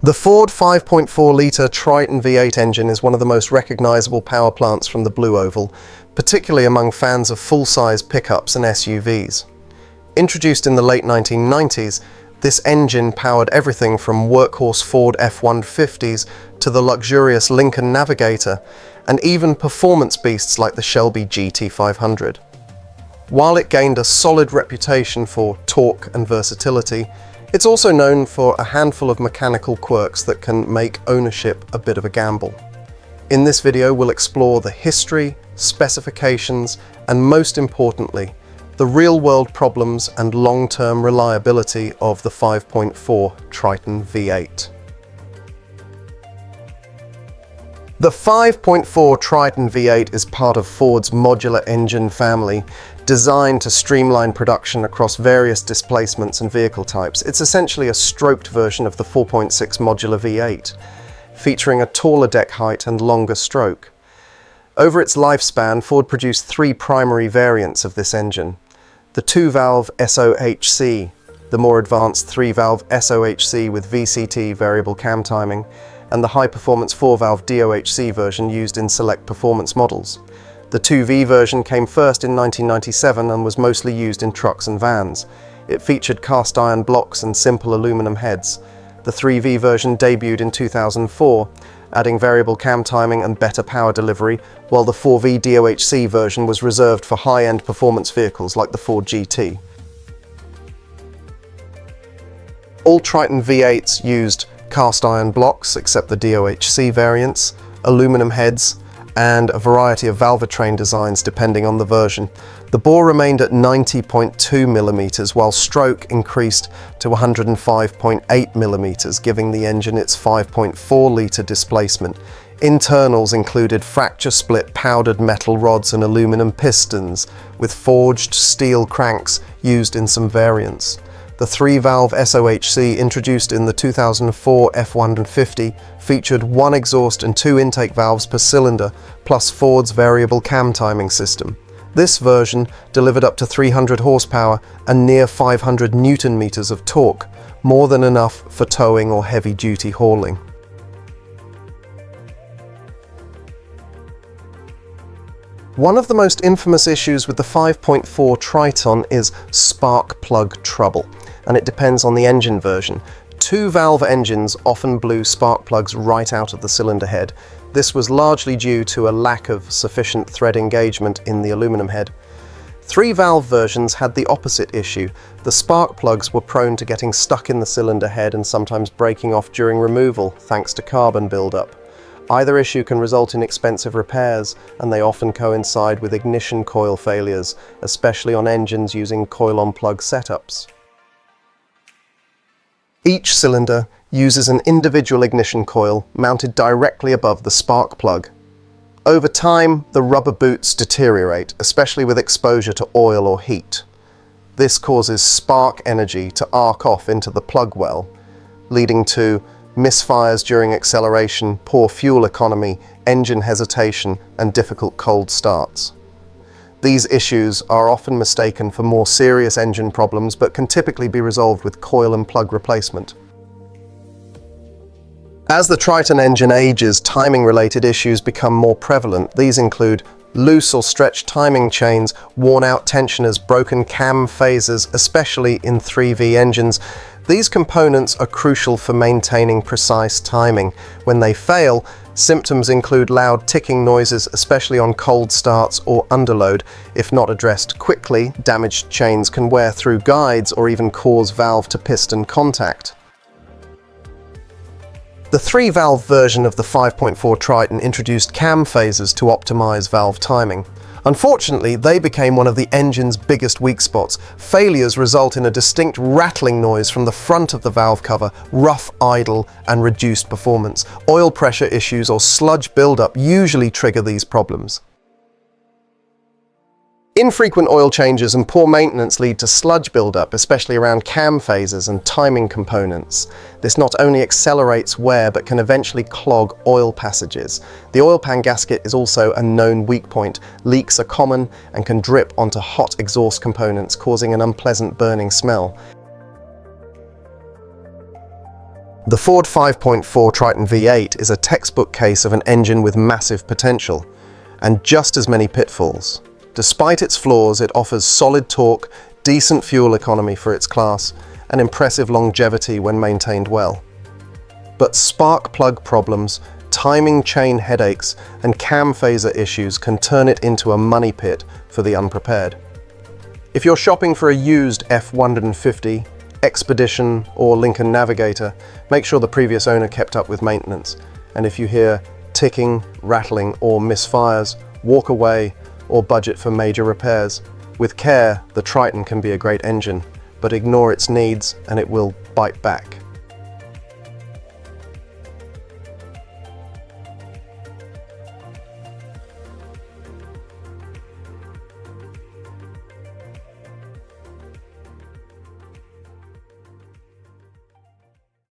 The Ford 5.4-litre Triton V8 engine is one of the most recognisable power plants from the Blue Oval, particularly among fans of full-size pickups and SUVs. Introduced in the late 1990s, this engine powered everything from workhorse Ford F-150s to the luxurious Lincoln Navigator, and even performance beasts like the Shelby GT500. While it gained a solid reputation for torque and versatility, it's also known for a handful of mechanical quirks that can make ownership a bit of a gamble. In this video, we'll explore the history, specifications, and most importantly, the real-world problems and long-term reliability of the 5.4 Triton V8. The 5.4 Triton V8 is part of Ford's modular engine family, designed to streamline production across various displacements and vehicle types. It's essentially a stroked version of the 4.6 modular V8, featuring a taller deck height and longer stroke. Over its lifespan, Ford produced three primary variants of this engine: the 2-valve SOHC, the more advanced 3-valve SOHC with VCT variable cam timing, and the high-performance 4-valve DOHC version used in select performance models. The 2V version came first in 1997 and was mostly used in trucks and vans. It featured cast iron blocks and simple aluminum heads. The 3V version debuted in 2004, adding variable cam timing and better power delivery, while the 4V DOHC version was reserved for high-end performance vehicles like the Ford GT. All Triton V8s used cast iron blocks, except the DOHC variants, aluminum heads, and a variety of valvetrain designs depending on the version. The bore remained at 90.2 millimeters, while stroke increased to 105.8 millimeters, giving the engine its 5.4-litre displacement. Internals included fracture-split powdered metal rods and aluminum pistons, with forged steel cranks used in some variants. The 3-valve SOHC, introduced in the 2004 F-150, featured one exhaust and two intake valves per cylinder, plus Ford's variable cam timing system. This version delivered up to 300 horsepower and near 500 Newton-meters of torque, more than enough for towing or heavy-duty hauling. One of the most infamous issues with the 5.4 Triton is spark plug trouble, and it depends on the engine version. 2-valve engines often blew spark plugs right out of the cylinder head. This was largely due to a lack of sufficient thread engagement in the aluminum head. 3-valve versions had the opposite issue. The spark plugs were prone to getting stuck in the cylinder head and sometimes breaking off during removal, thanks to carbon buildup. Either issue can result in expensive repairs, and they often coincide with ignition coil failures, especially on engines using coil-on-plug setups. Each cylinder uses an individual ignition coil mounted directly above the spark plug. Over time, the rubber boots deteriorate, especially with exposure to oil or heat. This causes spark energy to arc off into the plug well, leading to misfires during acceleration, poor fuel economy, engine hesitation, and difficult cold starts. These issues are often mistaken for more serious engine problems, but can typically be resolved with coil and plug replacement. As the Triton engine ages, timing-related issues become more prevalent. These include loose or stretched timing chains, worn-out tensioners, broken cam phasers, especially in 3V engines. These components are crucial for maintaining precise timing. When they fail, symptoms include loud ticking noises, especially on cold starts or underload. If not addressed quickly, damaged chains can wear through guides or even cause valve-to-piston contact. The 3-valve version of the 5.4 Triton introduced cam phasers to optimize valve timing. Unfortunately, they became one of the engine's biggest weak spots. Failures result in a distinct rattling noise from the front of the valve cover, rough idle, and reduced performance. Oil pressure issues or sludge buildup usually trigger these problems. Infrequent oil changes and poor maintenance lead to sludge buildup, especially around cam phasers and timing components. This not only accelerates wear, but can eventually clog oil passages. The oil pan gasket is also a known weak point. Leaks are common and can drip onto hot exhaust components, causing an unpleasant burning smell. The Ford 5.4 Triton V8 is a textbook case of an engine with massive potential, and just as many pitfalls. Despite its flaws, it offers solid torque, decent fuel economy for its class, and impressive longevity when maintained well. But spark plug problems, timing chain headaches, and cam phaser issues can turn it into a money pit for the unprepared. If you're shopping for a used F-150, Expedition, or Lincoln Navigator, make sure the previous owner kept up with maintenance. And if you hear ticking, rattling, or misfires, walk away or budget for major repairs. With care, the Triton can be a great engine, but ignore its needs and it will bite back.